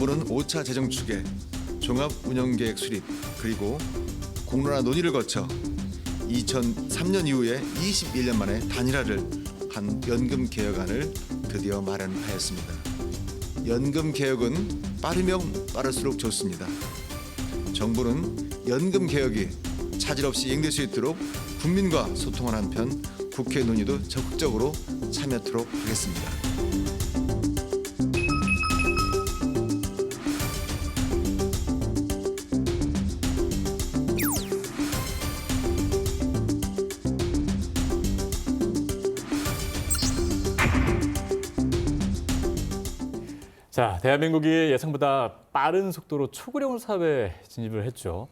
정부는 5차 재정 추계, 종합 운영계획 수립, 그리고 공론화 논의를 거쳐 2003년 이후에 21년 만에 단일화를 한 연금 개혁안을 드디어 마련하였습니다. 연금 개혁은 빠르면 빠를수록 좋습니다. 정부는 연금 개혁이 차질 없이 이행될 수 있도록 국민과 소통하는 한편 국회 논의도 적극적으로 참여하도록 하겠습니다. 자, 대한민국이 예상보다 빠른 속도로 초고령 사회에 진입을 했죠.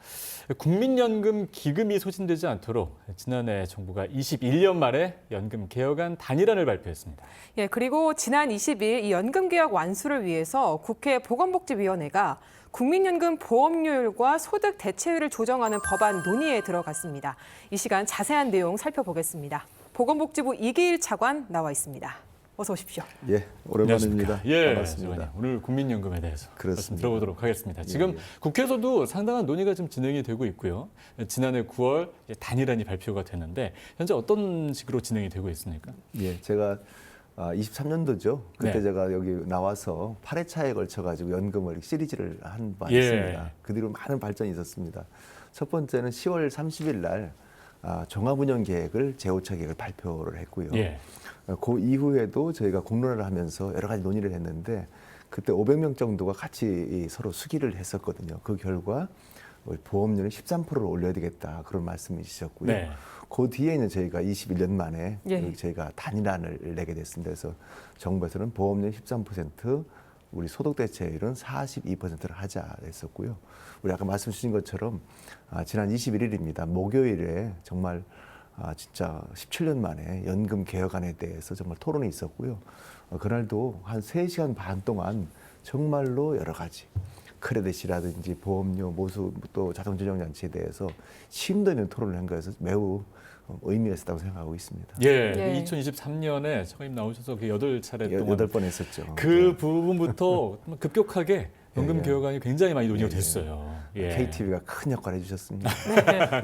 국민연금 기금이 소진되지 않도록 지난해 정부가 21년 만에 연금 개혁안 단일안을 발표했습니다. 예, 그리고 지난 20일 이 연금 개혁 완수를 위해서 국회 보건복지위원회가 국민연금 보험료율과 소득 대체율을 조정하는 법안 논의에 들어갔습니다. 이 시간 자세한 내용 살펴보겠습니다. 보건복지부 이기일 차관 나와 있습니다. 어서 오십시오. 예, 오랜만입니다. 예, 반갑습니다. 오늘 국민연금에 대해서 그렇습니다. 말씀 들어보도록 하겠습니다. 지금 예. 국회에서도 상당한 논의가 좀 진행이 되고 있고요. 지난해 9월 단일안이 발표가 됐는데 현재 어떤 식으로 진행이 되고 있습니까? 예, 제가 23년도죠. 그때 네. 제가 여기 나와서 8회차에 걸쳐가지고 연금을 시리즈를 한 바 예. 있습니다. 그 뒤로 많은 발전이 있었습니다. 첫 번째는 10월 30일 날 종합운영계획을 제5차 계획을 발표를 했고요. 예. 그 이후에도 저희가 공론화를 하면서 여러 가지 논의를 했는데 그때 500명 정도가 같이 서로 수기를 했었거든요. 그 결과 보험료는 13%를 올려야 되겠다 그런 말씀을 주셨고요. 네. 그 뒤에는 저희가 21년 만에 예. 저희가 단일안을 내게 됐습니다. 그래서 정부에서는 보험료 13%, 우리 소득 대체율은 42%를 하자 했었고요. 우리 아까 말씀 주신 것처럼 지난 21일입니다. 목요일에 정말 진짜 17년 만에 연금 개혁안에 대해서 정말 토론이 있었고요. 그날도 한 3시간 반 동안 정말로 여러 가지 크레딧이라든지 보험료, 모수 또 자동조정장치에 대해서 심도 있는 토론을 한 거여서 매우 의미가 있었다고 생각하고 있습니다. 예, 예. 2023년에 처음 나오셔서 그 8차례 동안 8번 했었죠. 그 부분부터 급격하게 연금 예. 개혁안이 굉장히 많이 논의가 예. 됐어요. 예. KTV가 큰 역할을 해주셨습니다.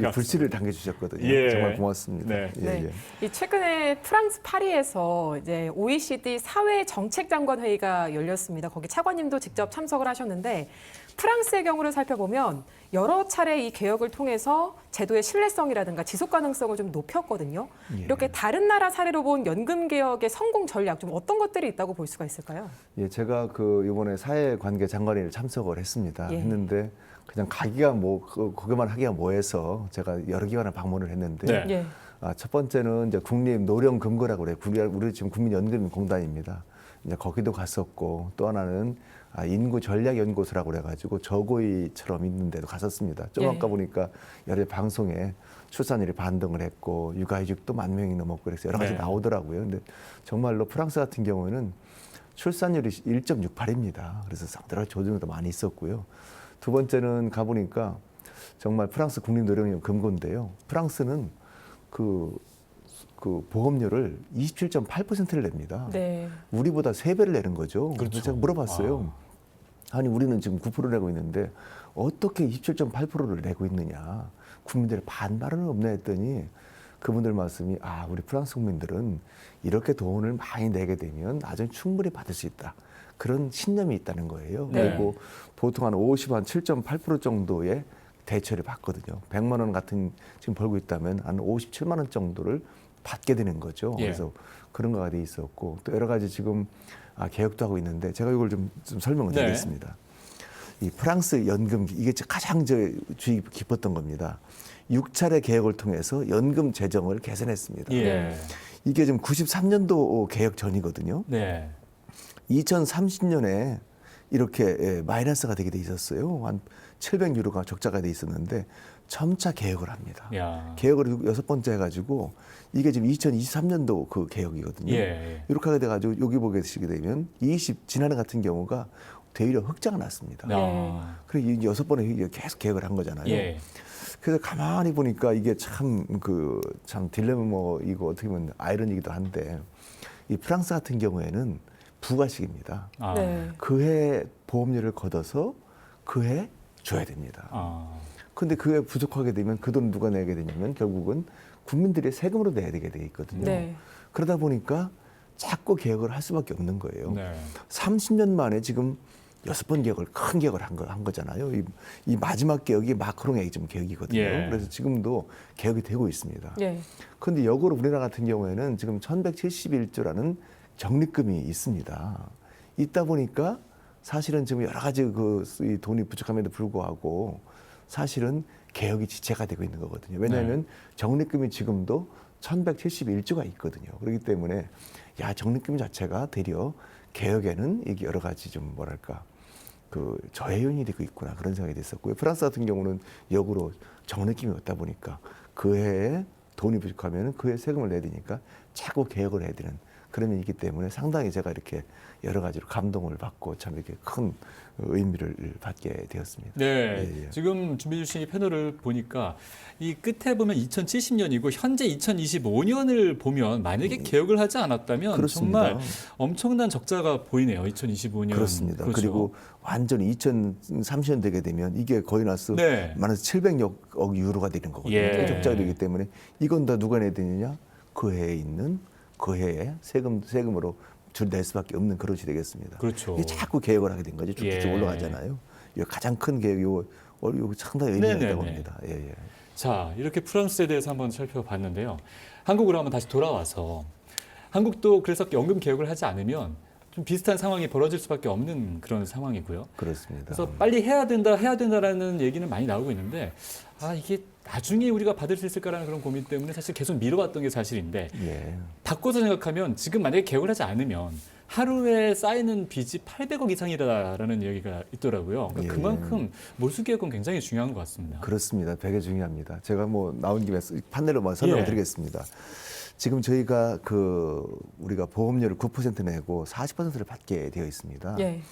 이 불씨를 당겨주셨거든요. 예. 정말 고맙습니다. 네. 네. 이 최근에 프랑스 파리에서 이제 OECD 사회 정책 장관 회의가 열렸습니다. 거기 차관님도 직접 참석을 하셨는데 프랑스의 경우를 살펴보면 여러 차례 이 개혁을 통해서 제도의 신뢰성이라든가 지속 가능성을 좀 높였거든요. 예. 이렇게 다른 나라 사례로 본 연금 개혁의 성공 전략 좀 어떤 것들이 있다고 볼 수가 있을까요? 예, 제가 이번에 사회관계 장관회의를 참석을 했습니다. 예. 했는데 그냥 가기가 거기만 하기가 뭐해서 제가 여러 기관을 방문을 했는데 네. 예. 첫 번째는 이제 국립노령금고라고 그래요. 우리 지금 국민연금공단입니다. 이제 거기도 갔었고 또 하나는 인구전략연구소라고 그래가지고 저고위처럼 있는 데도 갔었습니다. 좀 예. 아까 보니까 여러 방송에 출산율이 반등을 했고 육아휴직도 10,000명이 넘었고 그래서 여러 가지 네. 나오더라고요. 근데 정말로 프랑스 같은 경우에는 출산율이 1.68입니다. 그래서 상당히 조정도 많이 있었고요. 두 번째는 가보니까 정말 프랑스 국립노령연금고인데요. 프랑스는 그 보험료를 27.8%를 냅니다. 네. 우리보다 3배를 내는 거죠. 그렇죠. 그래서 제가 물어봤어요. 아니 우리는 지금 9% 내고 있는데 어떻게 27.8%를 내고 있느냐. 국민들의 반발은 없나 했더니 그분들 말씀이 우리 프랑스 국민들은 이렇게 돈을 많이 내게 되면 나중에 충분히 받을 수 있다. 그런 신념이 있다는 거예요. 네. 그리고 보통 한 7.8% 정도의 대체를 받거든요. 100만 원 같은 지금 벌고 있다면 한 57만 원 정도를 받게 되는 거죠. 예. 그래서 그런 거가 돼 있었고 또 여러 가지 지금 개혁도 하고 있는데 제가 이걸 좀 설명을 네. 드리겠습니다. 이 프랑스 연금 이게 가장 주의 깊었던 겁니다. 6차례 개혁을 통해서 연금 재정을 개선했습니다. 예. 이게 지금 93년도 개혁 전이거든요. 네. 2030년에 이렇게 마이너스가 되게 돼 있었어요. 한 700유로가 적자가 돼 있었는데 점차 개혁을 합니다. 야. 개혁을 6번째 해가지고 이게 지금 2023년도 그 개혁이거든요. 예. 이렇게 하게 돼가지고 여기 보게 되면 지난해 같은 경우가 되려 흑자가 났습니다. 야. 그래서 이 6번에 계속 개혁을 한 거잖아요. 예. 그래서 가만히 보니까 이게 참 딜레마 이거 어떻게 보면 아이러니이기도 한데 이 프랑스 같은 경우에는 부가식입니다. 아. 네. 그해 보험료를 걷어서 그해 줘야 됩니다. 아. 근데 그게 부족하게 되면 그 돈 누가 내게 되냐면 결국은 국민들이 세금으로 내야 되게 돼 있거든요. 네. 그러다 보니까 자꾸 개혁을 할 수밖에 없는 거예요. 네. 30년 만에 지금 6번 개혁을 큰 개혁을 한 거잖아요. 이 마지막 개혁이 마크롱의 좀 개혁이거든요. 예. 그래서 지금도 개혁이 되고 있습니다. 예. 그런데 역으로 우리나라 같은 경우에는 지금 1171조라는 적립금이 있습니다. 있다 보니까 사실은 지금 여러 가지 이 돈이 부족함에도 불구하고 사실은 개혁이 지체가 되고 있는 거거든요. 왜냐하면 적립금이 지금도 1171조가 있거든요. 그렇기 때문에 적립금 자체가 되려 개혁에는 이게 여러 가지 좀 뭐랄까 그 저해 요인이 되고 있구나 그런 생각이 됐었고요. 프랑스 같은 경우는 역으로 적립금이 없다 보니까 그 해에 돈이 부족하면 그 해 세금을 내야 되니까 자꾸 개혁을 해야 되는 그런 면이 있기 때문에 상당히 제가 이렇게 여러 가지로 감동을 받고 참 이렇게 큰 의미를 받게 되었습니다. 네, 예, 예. 지금 준비해 주신 이 패널을 보니까 이 끝에 보면 2070년이고 현재 2025년을 보면 만약에 개혁을 하지 않았다면 그렇습니다. 정말 엄청난 적자가 보이네요. 2025년. 그렇습니다. 그렇죠. 그리고 완전히 2030년 되게 되면 이게 거의 나서 네. 많아서 700억 유로가 되는 거거든요. 예. 적자가 되기 때문에 이건 다 누가 내야 되느냐? 그 해에 있는 그 해에 세금으로 낼 수밖에 없는 그릇이 되겠습니다. 그렇죠. 이게 자꾸 개혁을 하게 된 거죠. 쭉쭉 예. 올라가잖아요. 이거 가장 큰 개혁이 이거 상당히 의미가 네네네. 있다고 봅니다. 예, 예. 자, 이렇게 프랑스에 대해서 한번 살펴봤는데요. 한국으로 한번 다시 돌아와서 한국도 그래서 연금 개혁을 하지 않으면 좀 비슷한 상황이 벌어질 수밖에 없는 그런 상황이고요. 그렇습니다. 그래서 빨리 해야 된다라는 얘기는 많이 나오고 있는데 이게 나중에 우리가 받을 수 있을까라는 그런 고민 때문에 사실 계속 미뤄왔던 게 사실인데 예. 바꿔서 생각하면 지금 만약에 개혁을 하지 않으면 하루에 쌓이는 빚이 800억 이상이라는 얘기가 있더라고요. 그러니까 예. 그만큼 몰수 개혁은 굉장히 중요한 것 같습니다. 그렇습니다. 되게 중요합니다. 제가 뭐 나온 김에 판넬로 설명을 예. 드리겠습니다. 지금 저희가 우리가 보험료를 9% 내고 40%를 받게 되어 있습니다. 예.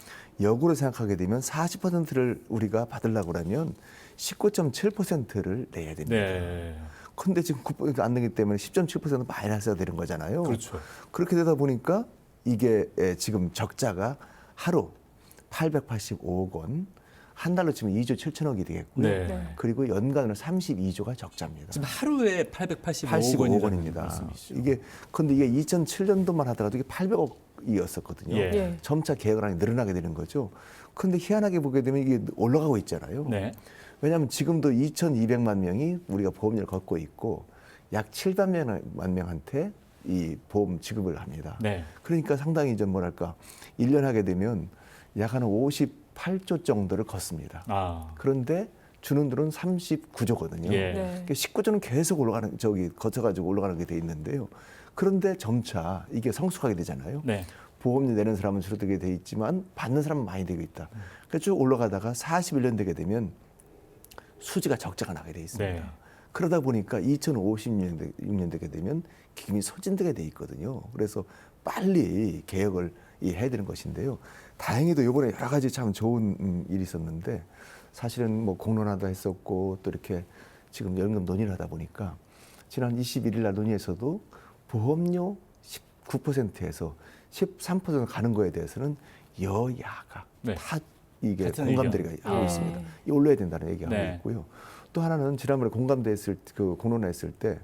역으로 생각하게 되면 40%를 우리가 받으려고 하면 19.7%를 내야 됩니다. 네, 근데 지금 9% 안 내기 때문에 10.7% 마이너스가 되는 거잖아요. 그렇죠. 그렇게 되다 보니까 이게 지금 적자가 하루 885억 원, 한 달로 치면 2조 7천억이 되겠고요. 네. 네. 그리고 연간으로 32조가 적자입니다. 지금 하루에 885억 85억 원이라는 원입니다. 말씀이시죠. 근데 이게 2007년도만 하더라도 이게 800억이었었거든요. 예. 예. 점차 계획을 하니 늘어나게 되는 거죠. 근데 희한하게 보게 되면 이게 올라가고 있잖아요. 네. 왜냐하면 지금도 2,200만 명이 우리가 보험료를 걷고 있고 약 700만 명한테 이 보험 지급을 합니다. 네. 그러니까 상당히 좀 뭐랄까 1년 하게 되면 약 한 58조 정도를 걷습니다. 그런데 주는 돈은 39조거든요. 예. 네. 19조는 계속 거쳐가지고 올라가는 게 돼 있는데요. 그런데 점차 이게 성숙하게 되잖아요. 네. 보험료 내는 사람은 줄어들게 돼 있지만 받는 사람은 많이 되고 있다. 그래서 쭉 올라가다가 41년 되게 되면 수지가 적자가 나게 돼 있습니다. 네. 그러다 보니까 2056년 되게 되면 기금이 소진되게 돼 있거든요. 그래서 빨리 개혁을 해야 되는 것인데요. 다행히도 이번에 여러 가지 참 좋은 일이 있었는데 사실은 뭐 공론화도 했었고 또 이렇게 지금 연금 논의를 하다 보니까 지난 21일 날 논의에서도 보험료 19%에서 13% 가는 거에 대해서는 여야가 네. 다 이게 같은 공감대가 의견. 하고 예. 있습니다. 이 올려야 된다는 얘기하고 네. 있고요. 또 하나는 지난번에 공감대했을 공론화했을 때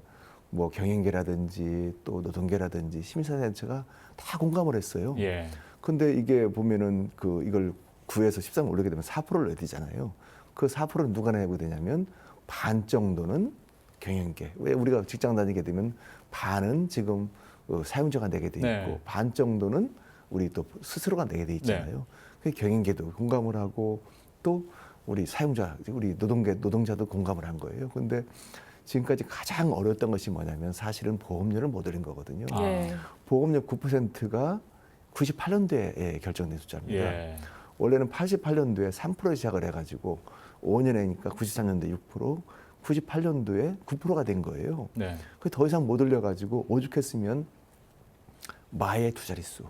뭐 경영계라든지 또 노동계라든지 시민사회단체가 다 공감을 했어요. 예. 근데 이게 보면은 이걸 9에서 13을 올리게 되면 4%를 내야 되잖아요. 그 4%는 누가 내고 되냐면 반 정도는 경영계. 왜 우리가 직장 다니게 되면 반은 지금 사용자가 내게 돼 있고 네. 반 정도는 우리 또 스스로가 내게 돼 있잖아요. 그 경영계도 공감을 하고 또 우리 사용자, 우리 노동자도 공감을 한 거예요. 근데 지금까지 가장 어려웠던 것이 뭐냐면 사실은 보험료를 못 올린 거거든요. 예. 보험료 9%가 98년도에 결정된 숫자입니다. 예. 원래는 88년도에 3% 시작을 해가지고 5년이니까 93년도에 6%, 98년도에 9%가 된 거예요. 네. 그 더 이상 못 올려가지고 오죽했으면 마의 두 자릿수,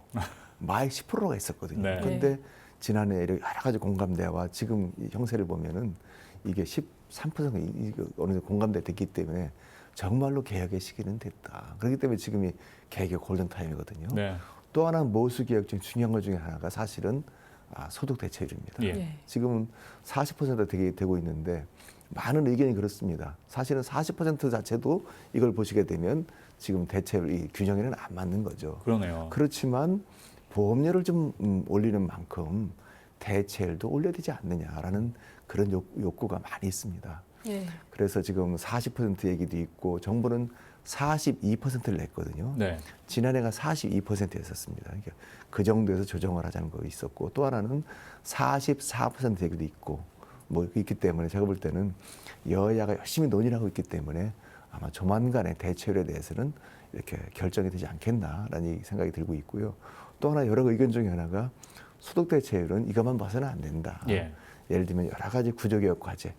마의 10%가 있었거든요. 네. 그런데 지난해 여러 가지 공감대와 지금 이 형세를 보면은 이게 13%가 어느 정도 공감대 됐기 때문에 정말로 개혁의 시기는 됐다. 그렇기 때문에 지금이 개혁의 골든타임이거든요. 네. 또 하나 모수개혁 중 중요한 것 중에 하나가 사실은 소득 대체율입니다. 예. 지금은 40% 되고 있는데 많은 의견이 그렇습니다. 사실은 40% 자체도 이걸 보시게 되면 지금 대체율 이 균형에는 안 맞는 거죠. 그러네요. 그렇지만 보험료를 좀 올리는 만큼 대체율도 올려야 되지 않느냐라는 그런 욕구가 많이 있습니다. 예. 그래서 지금 40% 얘기도 있고 정부는 42%를 냈거든요. 네. 지난해가 42%였었습니다. 그러니까 그 정도에서 조정을 하자는 거 있었고 또 하나는 44% 얘기도 있고 뭐 있기 때문에 제가 볼 때는 여야가 열심히 논의를 하고 있기 때문에 아마 조만간에 대체율에 대해서는 이렇게 결정이 되지 않겠나라는 생각이 들고 있고요. 또 하나 여러 의견 중에 하나가 소득 대체율은 이것만 봐서는 안 된다. 예. 예를 들면 여러 가지 구조개혁 과제,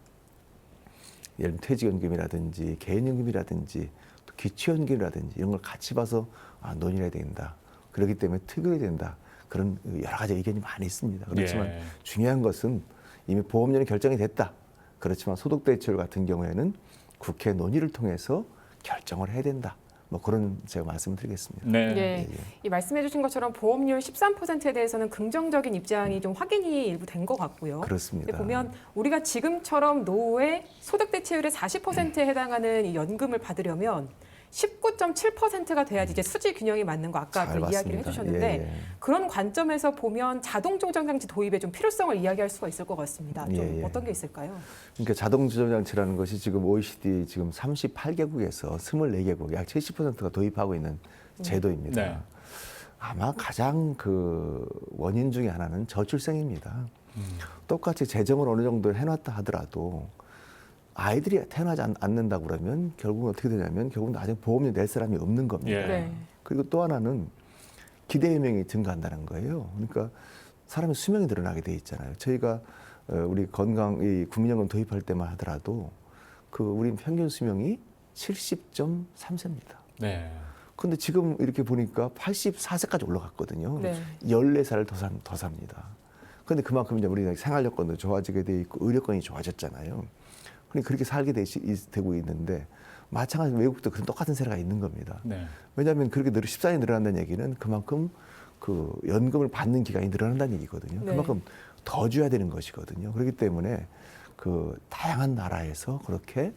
예를 들면 퇴직연금이라든지 개인연금이라든지 또 기초연금이라든지 이런 걸 같이 봐서 논의를 해야 된다. 그렇기 때문에 특유해야 된다. 그런 여러 가지 의견이 많이 있습니다. 그렇지만 예. 중요한 것은 이미 보험료는 결정이 됐다. 그렇지만 소득 대체율 같은 경우에는 국회 논의를 통해서 결정을 해야 된다. 뭐 그런 제가 말씀을 드리겠습니다. 네. 예. 이 말씀해주신 것처럼 보험료율 13%에 대해서는 긍정적인 입장이 좀 확인이 일부 된 것 같고요. 그렇습니다. 근데 보면 우리가 지금처럼 노후의 소득 대체율의 40%에 해당하는 이 연금을 받으려면 19.7%가 돼야지 이제 수지 균형이 맞는 거 아까 잘 그 이야기를 봤습니다. 해주셨는데 예, 예. 그런 관점에서 보면 자동 조정 장치 도입의 좀 필요성을 이야기할 수가 있을 것 같습니다. 좀 예, 예. 어떤 게 있을까요? 그러니까 자동 조정 장치라는 것이 지금 OECD 지금 38개국에서 24개국 약 70%가 도입하고 있는 제도입니다. 네. 아마 가장 그 원인 중에 하나는 저출생입니다. 똑같이 재정을 어느 정도 해놨다 하더라도 아이들이 태어나지 않는다고 그러면 결국은 어떻게 되냐면 결국은 나중에 보험료 낼 사람이 없는 겁니다. 예. 네. 그리고 또 하나는 기대연명이 증가한다는 거예요. 그러니까 사람의 수명이 늘어나게 돼 있잖아요. 저희가 우리 이 국민연금 도입할 때만 하더라도 그 우리 평균 수명이 70.3세입니다. 네. 근데 지금 이렇게 보니까 84세까지 올라갔거든요. 네. 14살을 더 삽니다. 근데 그만큼 이제 우리 생활 여건도 좋아지게 돼 있고 의료권이 좋아졌잖아요. 그러니까 그렇게 살게 되고 있는데 마찬가지로 외국도 그런 똑같은 세례가 있는 겁니다. 네. 왜냐하면 그렇게 14년이 늘어난다는 얘기는 그만큼 그 연금을 받는 기간이 늘어난다는 얘기거든요. 네. 그만큼 더 줘야 되는 것이거든요. 그렇기 때문에 그 다양한 나라에서 그렇게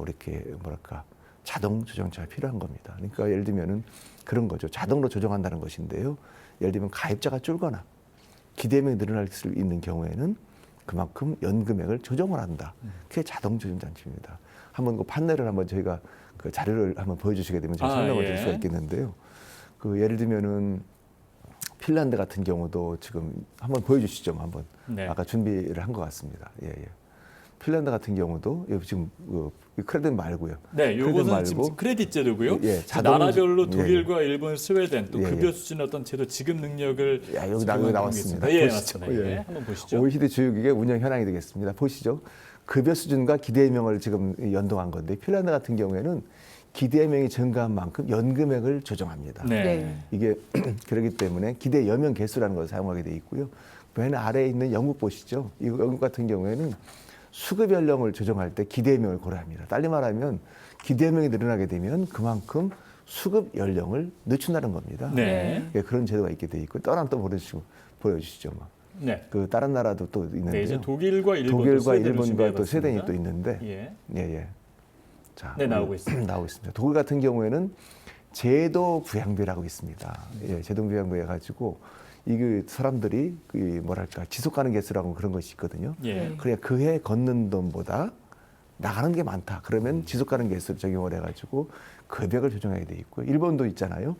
이렇게 뭐랄까 자동 조정처가 필요한 겁니다. 그러니까 예를 들면은 그런 거죠. 자동으로 조정한다는 것인데요. 예를 들면 가입자가 줄거나 기대명이 늘어날 수 있는 경우에는 그만큼 연금액을 조정을 한다. 그게 자동 조정 장치입니다. 한번 그 판넬을 한번 저희가 그 자료를 한번 보여주시게 되면 제가 설명을 드릴 수가 있겠는데요. 그 예를 들면은 핀란드 같은 경우도 지금 한번 보여주시죠, 한번. 네. 아까 준비를 한 것 같습니다. 예, 예. 핀란드 같은 경우도 여기 지금 크레딧 말고요. 네, 크레딧 요것은 지금 크레딧 제도고요. 예, 나라별로 예, 독일과 일본, 스웨덴 또 예, 급여 예. 수준의 어떤 제도 지급 능력을 야, 여기 지급하는 나왔습니다. 게 있습니다. 예, 보시죠. 맞습니다. 예, 예. 한번 보시죠. OECD 주요기획 운영 현황이 되겠습니다. 보시죠. 급여 수준과 기대명을 지금 연동한 건데 핀란드 같은 경우에는 기대명이 증가한 만큼 연금액을 조정합니다. 네. 네. 이게 그렇기 때문에 기대 여명 개수라는 것을 사용하게 돼 있고요. 맨 아래에 있는 영국 보시죠. 이 영국 같은 경우에는 수급 연령을 조정할 때 기대명을 고려합니다. 달리 말하면 기대명이 늘어나게 되면 그만큼 수급 연령을 늦춘다는 겁니다. 네. 예, 그런 제도가 있게 돼 있고 또 하나 또 보여주시죠. 뭐. 네. 그 다른 나라도 또 있는데요. 네, 이제 독일과 일본, 독일과 일본과 또 스웨덴이 또 있는데, 예. 예, 예. 자, 네, 나오고 있습니다. 나오고 있습니다. 독일 같은 경우에는 제도 부양비라고 있습니다. 예, 제도 부양비 해가지고 이게 사람들이 그 뭐랄까 지속 가능 개수라고 그런 것이 있거든요. 예. 그냥 그해 걷는 돈보다 나가는 게 많다. 그러면 지속 가능 개수를 적용을 해가지고 금액을 조정하게 돼 있고요. 일본도 있잖아요.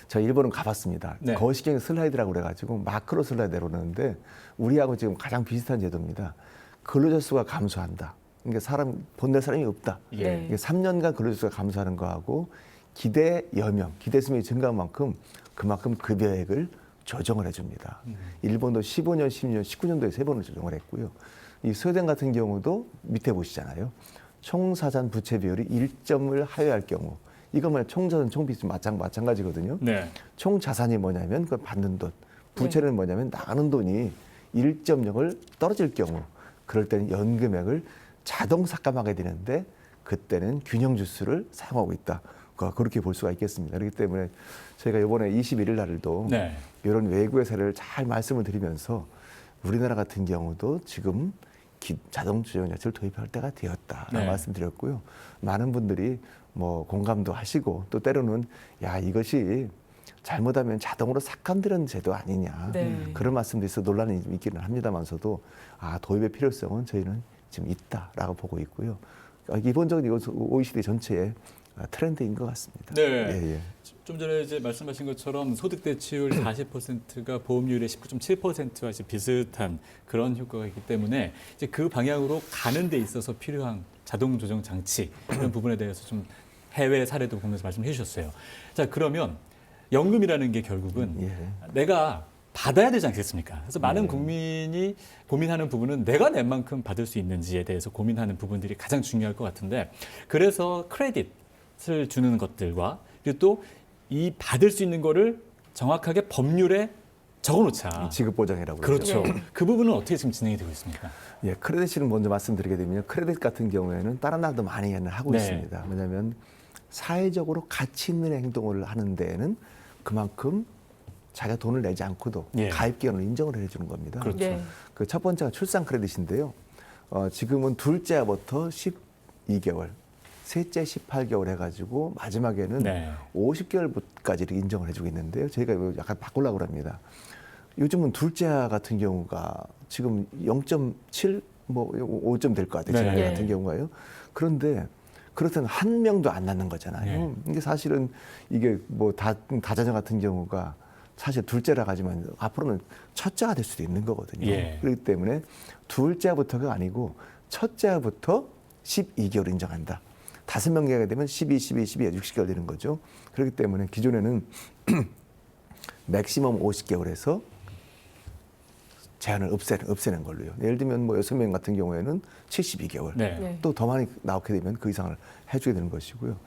저 일본은 가봤습니다. 네. 거시경 슬라이드라고 그래가지고 마크로 슬라이드로 그러는데 우리하고 지금 가장 비슷한 제도입니다. 근로자 수가 감소한다. 그러니까 사람 보낼 사람이 없다. 예. 네. 이게 3년간 근로자 수가 감소하는 거하고 기대 여명, 기대 수명이 증가한 만큼 그만큼 급여액을 조정을 해줍니다. 일본도 15년, 10년, 19년도에 3번을 조정을 했고요. 이 스웨덴 같은 경우도 밑에 보시잖아요. 총사산 부채 비율이 1점을 하회할 경우 이거만 총자산 총비율 마찬가지거든요. 네. 총 자산이 뭐냐면 그 받는 돈, 부채는 뭐냐면 나가는 돈이 1.0을 떨어질 경우 그럴 때는 연금액을 자동 삭감하게 되는데 그때는 균형 주수를 사용하고 있다. 그렇게 볼 수가 있겠습니다. 그렇기 때문에 저희가 이번에 21일 날도 네. 이런 외국의 사례를 잘 말씀을 드리면서 우리나라 같은 경우도 지금 자동 주행 자체를 도입할 때가 되었다라고 네. 말씀드렸고요. 많은 분들이 뭐 공감도 하시고 또 때로는 야 이것이 잘못하면 자동으로 삭감되는 제도 아니냐 네. 그런 말씀도 있어 논란이 좀 있기는 합니다만서도 도입의 필요성은 저희는 지금 있다라고 보고 있고요. 기본적으로 이것은 OECD 전체의 트렌드인 것 같습니다. 네. 예, 예. 좀 전에 이제 말씀하신 것처럼 소득 대체율 40%가 보험료율의 19.7%와 비슷한 그런 효과가 있기 때문에 이제 그 방향으로 가는 데 있어서 필요한 자동 조정 장치 이런 부분에 대해서 좀 해외 사례도 보면서 말씀해 주셨어요. 자, 그러면 연금이라는 게 결국은 예. 내가 받아야 되지 않겠습니까? 그래서 많은 국민이 고민하는 부분은 내가 낸 만큼 받을 수 있는지에 대해서 고민하는 부분들이 가장 중요할 것 같은데 그래서 크레딧을 주는 것들과 그리고 또 이 받을 수 있는 거를 정확하게 법률에 적어놓자. 지급 보장이라고 그렇죠. 네. 그 부분은 어떻게 지금 진행이 되고 있습니까? 예, 크레딧을 먼저 말씀드리게 되면 크레딧 같은 경우에는 다른 나라도 많이 하고 네. 있습니다. 왜냐하면 사회적으로 가치 있는 행동을 하는 데에는 그만큼 자기가 돈을 내지 않고도 예. 가입 기간을 인정을 해주는 겁니다. 그렇죠. 네. 그 첫 번째가 출산 크레딧인데요. 지금은 둘째부터 12개월, 셋째 18개월 해가지고 마지막에는 네. 50개월까지 이렇게 인정을 해주고 있는데요. 저희가 이거 약간 바꾸려고 합니다. 요즘은 둘째 같은 경우가 지금 0.7, 뭐 5점 될 것 같아요. 네. 제 같은 경우가요. 그런데 그렇다면 한 명도 안 낳는 거잖아요. 네. 이게 사실은 이게 뭐 다자녀 같은 경우가 사실 둘째라 하지만 앞으로는 첫째가 될 수도 있는 거거든요. 예. 그렇기 때문에 둘째부터가 아니고 첫째부터 12개월 인정한다. 5명 계약이 되면 12, 60개월 되는 거죠. 그렇기 때문에 기존에는 맥시멈 50개월에서 제한을 없애는 걸로요. 예를 들면 뭐 6명 같은 경우에는 72개월. 네. 네. 또 더 많이 나오게 되면 그 이상을 해주게 되는 것이고요.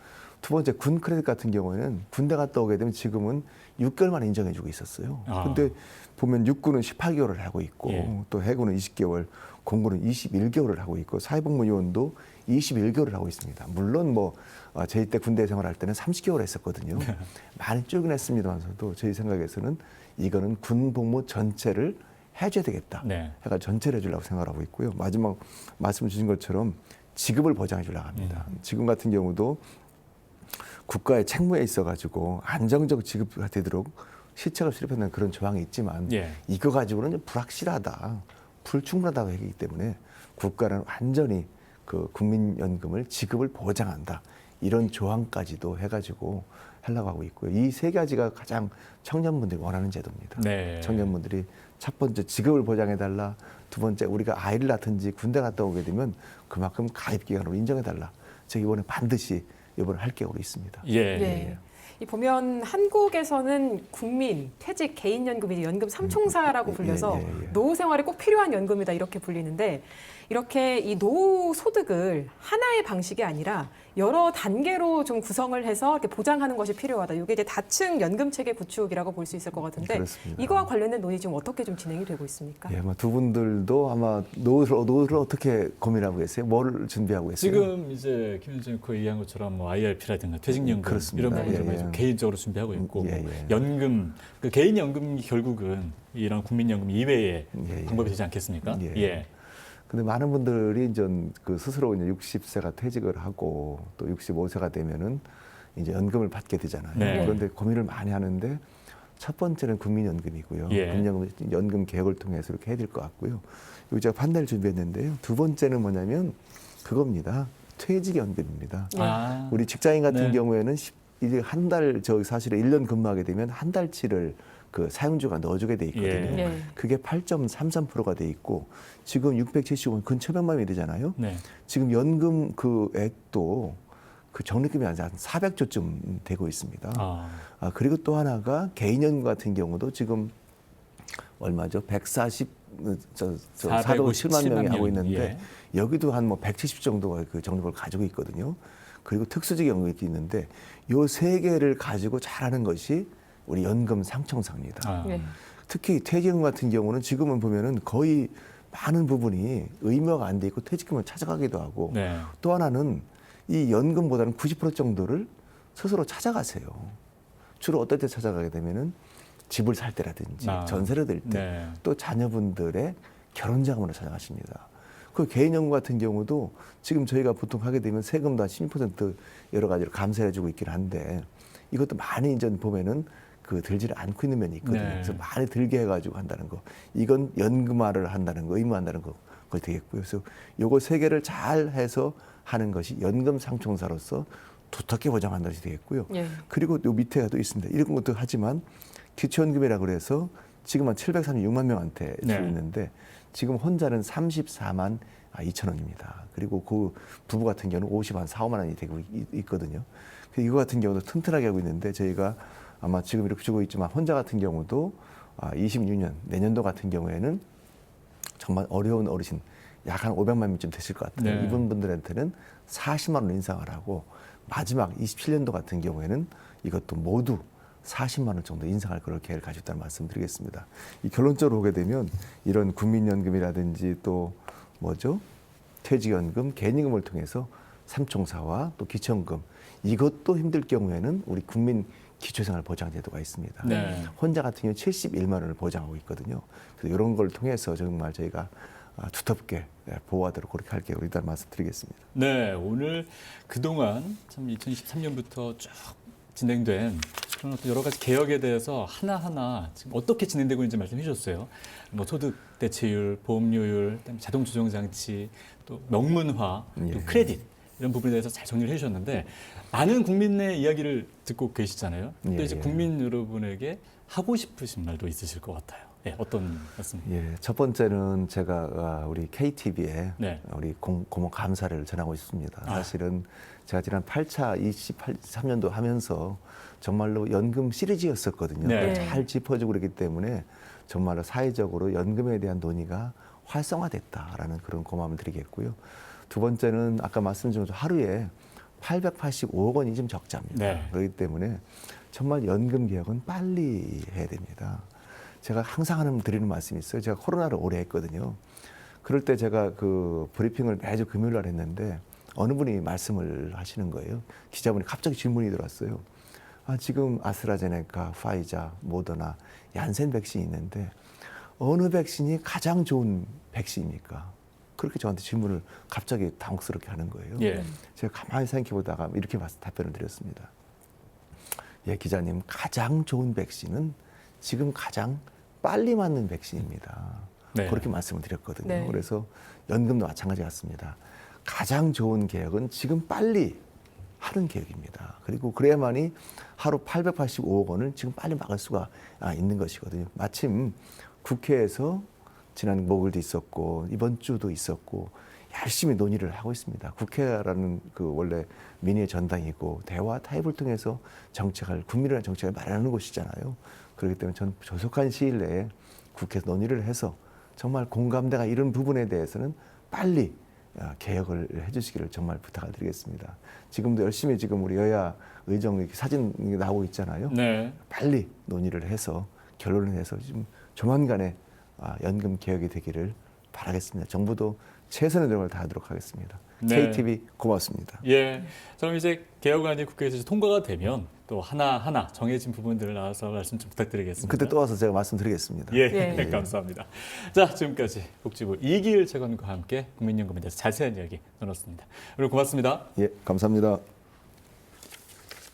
두 번째 군 크레딧 같은 경우에는 군대 갔다 오게 되면 지금은 6개월만 인정해주고 있었어요. 아. 근데 보면 육군은 18개월을 하고 있고 예. 또 해군은 20개월, 공군은 21개월을 하고 있고 사회복무요원도 21개월을 하고 있습니다. 물론 뭐 저희 때 군대 생활할 때는 30개월 했었거든요. 많이 줄긴 했습니다만서도 저희 생각에서는 이거는 군 복무 전체를 해줘야 되겠다. 네. 해가 전체를 해주려고 생각하고 있고요. 마지막 말씀 주신 것처럼 지급을 보장해 주려고 합니다. 지금 같은 경우도 국가의 책무에 있어가지고 안정적 지급이 되도록 시책을 수립하는 그런 조항이 있지만 예. 이거 가지고는 불확실하다, 불충분하다고 하기 때문에 국가는 완전히 그 국민연금을 지급을 보장한다. 이런 조항까지도 해가지고 하려고 하고 있고요. 이 세 가지가 가장 청년분들이 원하는 제도입니다. 네. 청년분들이 첫 번째 지급을 보장해달라. 두 번째 우리가 아이를 낳든지 군대 갔다 오게 되면 그만큼 가입기간으로 인정해달라. 제가 이번에 반드시 이번에 할 계획으로 있습니다. 예. 네. 이 보면 한국에서는 국민, 퇴직, 개인연금이 연금 삼총사라고 불려서 예. 노후 생활에 꼭 필요한 연금이다 이렇게 불리는데 이렇게 이 노후 소득을 하나의 방식이 아니라 여러 단계로 좀 구성을 해서 이렇게 보장하는 것이 필요하다. 이게 이제 다층 연금 체계 구축이라고 볼 수 있을 것 같은데 그렇습니다. 이거와 관련된 논의 지금 어떻게 좀 진행이 되고 있습니까? 예, 아마 두 분들도 아마 노후를 어떻게 고민하고 계세요? 뭘 준비하고 계세요? 지금 이제 김현정 코 얘기한 것처럼 뭐 IRP라든가 퇴직연금 그렇습니다. 이런 부분들을 예, 좀 예. 개인적으로 준비하고 있고 예, 뭐 예. 연금, 그 개인연금이 결국은 이런 국민연금 이외의 예, 예. 방법이 되지 않겠습니까? 예. 예. 근데 많은 분들이 이제 그 스스로 이제 60세가 퇴직을 하고 또 65세가 되면은 이제 연금을 받게 되잖아요. 네. 그런데 고민을 많이 하는데 첫 번째는 국민연금이고요. 예. 국민연금 계획을 통해서 이렇게 해야 될 것 같고요. 이거 제가 판단을 준비했는데요. 두 번째는 뭐냐면 그겁니다. 퇴직연금입니다. 네. 아. 우리 직장인 같은 네. 경우에는 이제 한 달, 사실은 1년 근무하게 되면 한 달치를 그 사용주가 넣어주게 돼 있거든요. 예. 네. 그게 8.33%가 돼 있고 지금 670원 근 1,000만 원이 되잖아요. 네. 지금 연금 그 액도 그 적립금이 한 400조쯤 되고 있습니다. 그리고 또 하나가 개인연금 같은 경우도 지금 얼마죠? 457만 명이 하고 있는데 여기도 한 뭐 170 정도가 그 적립을 가지고 있거든요. 그리고 특수직 연금이 있는데 요 세 개를 가지고 잘하는 것이 우리 연금 상청사입니다. 네. 특히 퇴직금 같은 경우는 지금은 보면은 거의 많은 부분이 의무화가 안 돼 있고 퇴직금을 찾아가기도 하고 네. 또 하나는 이 연금보다는 90% 정도를 스스로 찾아가세요. 주로 어떨 때 찾아가게 되면은 집을 살 때라든지 전세를 들 때, 또 자녀분들의 결혼 자금으로 찾아가십니다. 그 개인연금 같은 경우도 지금 저희가 보통 하게 되면 세금도 한 16% 여러 가지로 감세를 해주고 있긴 한데, 이것도 많이 이제 보면은 들지를 않고 있는 면이 있거든요. 그래서 많이 들게 해가지고 한다는 거, 이건 연금화를 한다는 거, 의무한다는 거, 그걸 되겠고요. 그래서 요거 세 개를 잘 해서 하는 것이 연금 상총사로서 두텁게 보장한다는 것이 되겠고요. 예. 그리고 요 밑에가 또 있습니다. 이런 것도 하지만 기초연금이라고 그래서 지금 한 736만 명한테 주고 있는데, 지금 혼자는 34만 2천 원입니다. 그리고 그 부부 같은 경우는 50만 4, 5만 원이 되고 있거든요. 이거 같은 경우도 튼튼하게 하고 있는데, 저희가 아마 지금 이렇게 주고 있지만 혼자 같은 경우도 26년 내년도 같은 경우에는 정말 어려운 어르신 약 한 500만 명쯤 되실 것 같아요. 이분들한테는 40만 원 인상을 하고, 마지막 27년도 같은 경우에는 이것도 모두 40만 원 정도 인상할 그럴 계획을 가지고 있다는 말씀드리겠습니다. 이 결론적으로 보게 되면 이런 국민연금이라든지 또 퇴직연금, 개인연금을 통해서 삼총사와 또 기초연금, 이것도 힘들 경우에는 우리 국민 기초생활보장제도가 있습니다. 혼자 같은 경우 71만 원을 보장하고 있거든요. 그래서 이런 걸 통해서 정말 저희가 두텁게 보호하도록 그렇게 할 계획으로 일단 말씀드리겠습니다. 네, 오늘 그동안 참 2023년부터 쭉 진행된 그런 어떤 여러 가지 개혁에 대해서 하나하나 지금 어떻게 진행되고 있는지 말씀해 주셨어요. 소득 대체율, 보험료율, 그다음에 자동 조정 장치, 또 명문화, 또 크레딧 이런 부분에 대해서 잘 정리를 해주셨는데, 많은 국민의 이야기를 듣고 계시잖아요. 또 이제 국민 여러분에게 하고 싶으신 말도 있으실 것 같아요. 어떤 말씀? 첫 번째는 제가 우리 KTV에 우리 고모 감사를 전하고 있습니다. 사실은 제가 지난 8차 23년도 하면서 정말로 연금 시리즈였었거든요. 잘 짚어주고 그랬기 때문에 정말로 사회적으로 연금에 대한 논의가 활성화됐다라는 그런 고마움을 드리겠고요. 두 번째는 아까 말씀드린 것처럼 하루에 885억 원이 좀 적자입니다. 그렇기 때문에 정말 연금 개혁은 빨리 해야 됩니다. 제가 항상 드리는 말씀이 있어요. 제가 코로나를 오래 했거든요. 그럴 때 제가 그 브리핑을 매주 금요일 날 했는데, 어느 분이 말씀을 하시는 거예요. 기자분이 갑자기 질문이 들어왔어요. 지금 아스트라제네카, 파이자, 모더나, 얀센 백신이 있는데 어느 백신이 가장 좋은 백신입니까? 그렇게 저한테 질문을 갑자기 당혹스럽게 하는 거예요. 제가 가만히 생각해 보다가 이렇게 답변을 드렸습니다. 기자님, 가장 좋은 백신은 지금 가장 빨리 맞는 백신입니다. 그렇게 말씀을 드렸거든요. 그래서 연금도 마찬가지 같습니다. 가장 좋은 개혁은 지금 빨리 하는 개혁입니다. 그리고 그래야만이 하루 885억 원을 지금 빨리 막을 수가 있는 것이거든요. 마침 국회에서 지난 목요일도 있었고 이번 주도 있었고 열심히 논의를 하고 있습니다. 국회라는 원래 민의의 전당이고 대화 타협을 통해서 국민이라는 정책을 마련하는 곳이잖아요. 그렇기 때문에 전 조속한 시일 내에 국회에서 논의를 해서 정말 공감대가 이런 부분에 대해서는 빨리 개혁을 해주시기를 정말 부탁을 드리겠습니다. 지금도 열심히 지금 우리 여야 의정 이렇게 사진 나오고 있잖아요. 빨리 논의를 해서 결론을 내서 지금 조만간에 연금 개혁이 되기를 바라겠습니다. 정부도 최선의 노력을 다하도록 하겠습니다. KTV 고맙습니다. 그럼 이제 개혁안이 국회에서 통과가 되면 또 하나하나 정해진 부분들을 나와서 말씀 좀 부탁드리겠습니다. 그때 또 와서 제가 말씀드리겠습니다. 감사합니다. 자, 지금까지 복지부 이기일 차관과 함께 국민연금에 대해서 자세한 이야기 나눴습니다. 오늘 고맙습니다. 감사합니다.